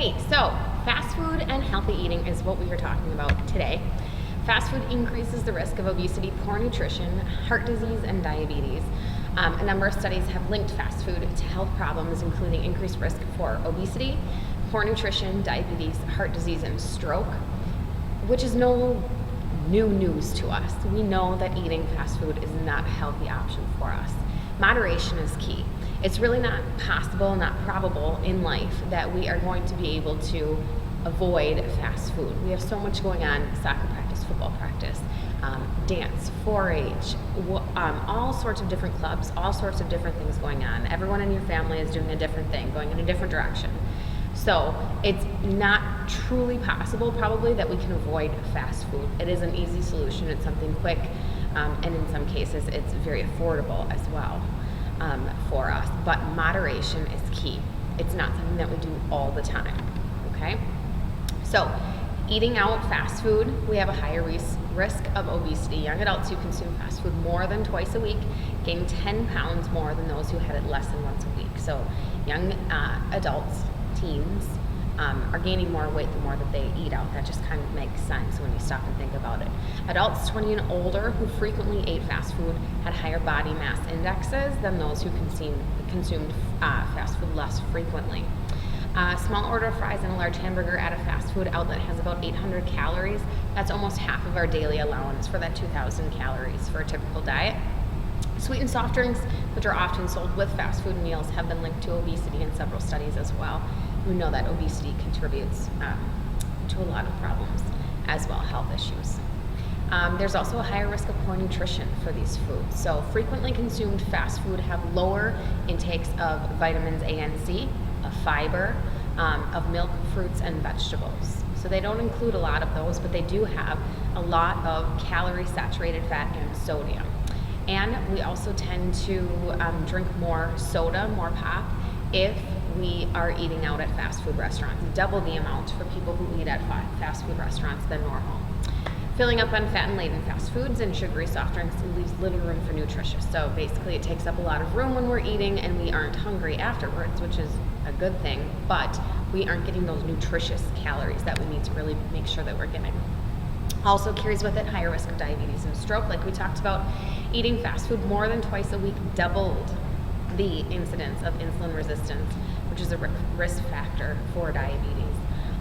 Okay, so fast food and healthy eating is what we are talking about today. Fast food increases the risk of obesity, poor nutrition, heart disease, and diabetes. A number of studies have linked fast food to health problems, including increased risk for obesity, poor nutrition, diabetes, heart disease, and stroke, which is no new news to us. We know that eating fast food is not a healthy option for us. Moderation is key. It's really not possible, not probable in life that we are going to be able to avoid fast food. We have so much going on: soccer practice, football practice, dance, 4-H, all sorts of different clubs, all sorts of different things going on. Everyone in your family is doing a different thing, going in a different direction. So it's not truly possible probably that we can avoid fast food. It is an easy solution. It's something quick, and in some cases it's very affordable as well for us. But moderation is key. It's not something that we do all the time, okay? So eating out fast food, we have a higher risk of obesity. Young adults who consume fast food more than twice a week gain 10 pounds more than those who had it less than once a week. So young adults, teens, are gaining more weight the more that they eat out. That just kind of makes sense when you stop and think about it. Adults 20 and older who frequently ate fast food had higher body mass indexes than those who consumed fast food less frequently. A small order of fries and a large hamburger at a fast food outlet has about 800 calories. That's almost half of our daily allowance for that 2,000 calories for a typical diet. Sweet and soft drinks, which are often sold with fast food meals, have been linked to obesity in several studies as well. We know that obesity contributes to a lot of problems as well, health issues. There's also a higher risk of poor nutrition for these foods. So frequently consumed fast food have lower intakes of vitamins A and C, of fiber, of milk, fruits, and vegetables. So they don't include a lot of those, but they do have a lot of calorie-saturated fat and sodium. And we also tend to drink more soda, more pop, if we are eating out at fast food restaurants. Double the amount for people who eat at fast food restaurants than normal. Filling up on fat and laden fast foods and sugary soft drinks leaves little room for nutritious. So basically it takes up a lot of room when we're eating and we aren't hungry afterwards, which is a good thing, but we aren't getting those nutritious calories that we need to really make sure that we're getting. Also carries with it higher risk of diabetes and stroke, like we talked about. Eating fast food more than twice a week doubled the incidence of insulin resistance, which is a risk factor for diabetes.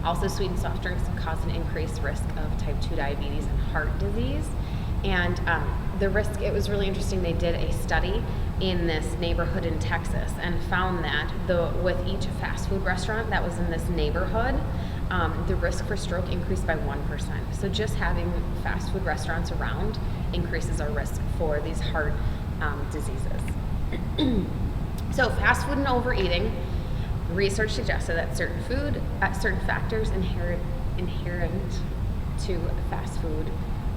Also, sweet and soft drinks cause an increased risk of type 2 diabetes and heart disease. And the risk, it was really interesting, they did a study in this neighborhood in Texas and found that with each fast food restaurant that was in this neighborhood, the risk for stroke increased by 1%. So just having fast food restaurants around increases our risk for these heart diseases. So fast food and overeating, research suggested that certain factors inherent to fast food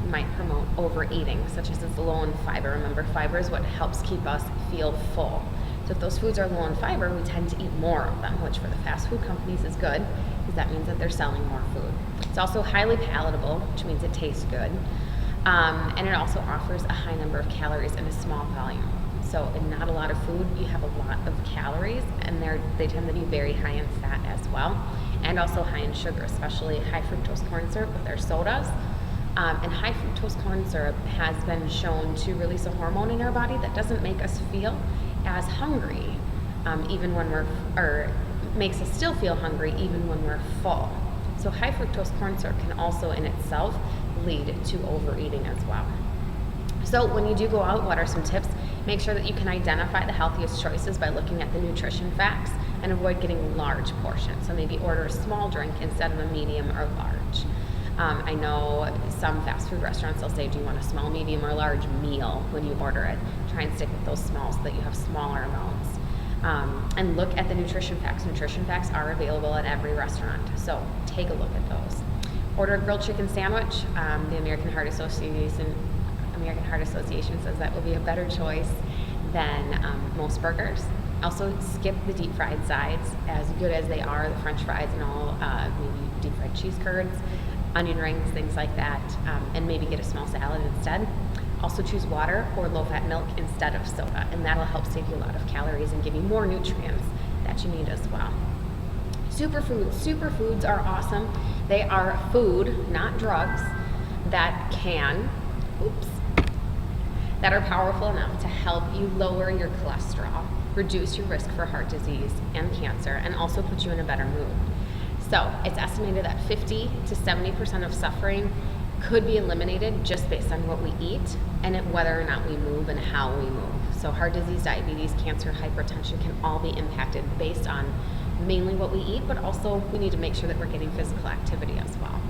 might promote overeating, such as it's low in fiber. Remember, fiber is what helps keep us feel full. So if those foods are low in fiber, we tend to eat more of them, which for the fast food companies is good, because that means that they're selling more food. It's also highly palatable, which means it tastes good, and it also offers a high number of calories in a small volume. So in not a lot of food, you have a lot of calories, and they tend to be very high in fat as well, and also high in sugar, especially high fructose corn syrup with their sodas. And high fructose corn syrup has been shown to release a hormone in our body that doesn't make us feel as hungry, even when makes us still feel hungry even when we're full. So high fructose corn syrup can also in itself lead to overeating as well. So when you do go out, what are some tips? Make sure that you can identify the healthiest choices by looking at the nutrition facts and avoid getting large portions. So maybe order a small drink instead of a medium or large. I know some fast food restaurants, they'll say, do you want a small, medium, or large meal when you order it? Try and stick with those small so that you have smaller amounts. And look at the nutrition facts. Nutrition facts are available at every restaurant, so take a look at those. Order a grilled chicken sandwich. The American Heart Association says that will be a better choice than most burgers. Also, skip the deep fried sides, as good as they are, the French fries and all, maybe deep fried cheese curds, onion rings, things like that, and maybe get a small salad instead. Also choose water or low-fat milk instead of soda, and that'll help save you a lot of calories and give you more nutrients that you need as well. Superfoods are awesome. They are food, not drugs, that are powerful enough to help you lower your cholesterol, reduce your risk for heart disease and cancer, and also put you in a better mood. So it's estimated that 50 to 70% of suffering could be eliminated just based on what we eat and whether or not we move and how we move. So heart disease, diabetes, cancer, hypertension can all be impacted based on mainly what we eat, but also we need to make sure that we're getting physical activity as well.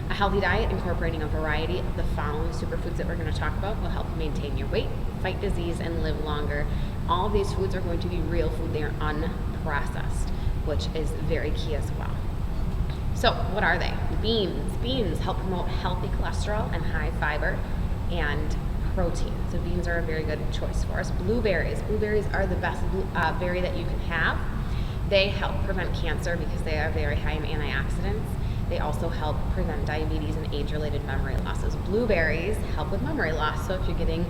A healthy diet incorporating a variety of the following superfoods that we're going to talk about will help you maintain your weight, fight disease, and live longer. All of these foods are going to be real food. They are unprocessed, which is very key as well. So what are they? Beans. Beans help promote healthy cholesterol and high fiber and protein. So beans are a very good choice for us. Blueberries. Blueberries are the best berry that you can have. They help prevent cancer because they are very high in antioxidants. They also help prevent diabetes and age-related memory losses. Blueberries help with memory loss. So if you're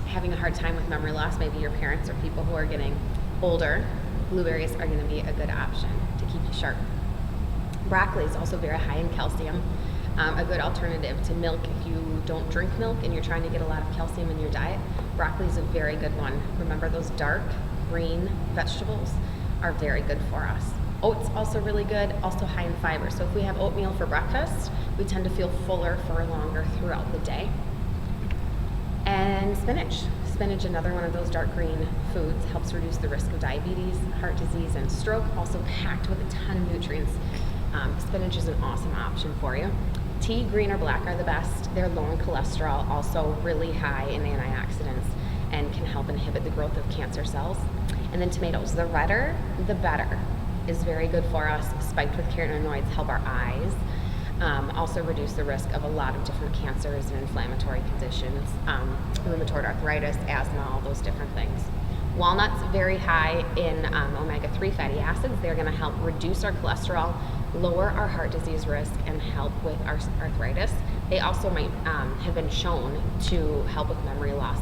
having a hard time with memory loss, maybe your parents or people who are getting older, blueberries are going to be a good option to keep you sharp. Broccoli is also very high in calcium, a good alternative to milk. If you don't drink milk and you're trying to get a lot of calcium in your diet, broccoli is a very good one. Remember, those dark green vegetables are very good for us. Oats also really good, also high in fiber. So if we have oatmeal for breakfast, we tend to feel fuller for longer throughout the day. And spinach. Spinach, another one of those dark green foods, helps reduce the risk of diabetes, heart disease, and stroke. Also packed with a ton of nutrients. Spinach is an awesome option for you. Tea, green or black, are the best. They're low in cholesterol, also really high in antioxidants, and can help inhibit the growth of cancer cells. And then tomatoes. The redder, the better, is very good for us. Spiked with carotenoids help our eyes. Also reduce the risk of a lot of different cancers and inflammatory conditions, rheumatoid arthritis, asthma, all those different things. Walnuts, very high in omega-3 fatty acids. They're going to help reduce our cholesterol, lower our heart disease risk, and help with our arthritis. They also might have been shown to help with memory loss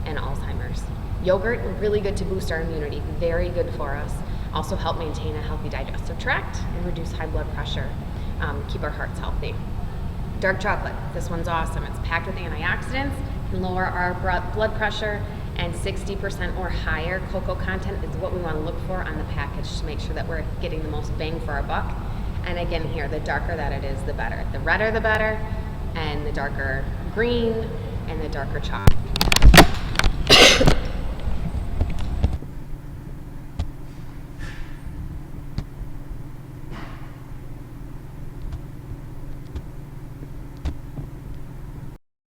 and Alzheimer's. Yogurt, really good to boost our immunity, very good for us. Also help maintain a healthy digestive tract and reduce high blood pressure, keep our hearts healthy. Dark chocolate, this one's awesome. It's packed with antioxidants, can lower our blood pressure, and 60% or higher cocoa content is what we want to look for on the package to make sure that we're getting the most bang for our buck. And again here, the darker that it is, the better. The redder the better, and the darker green, and the darker chocolate.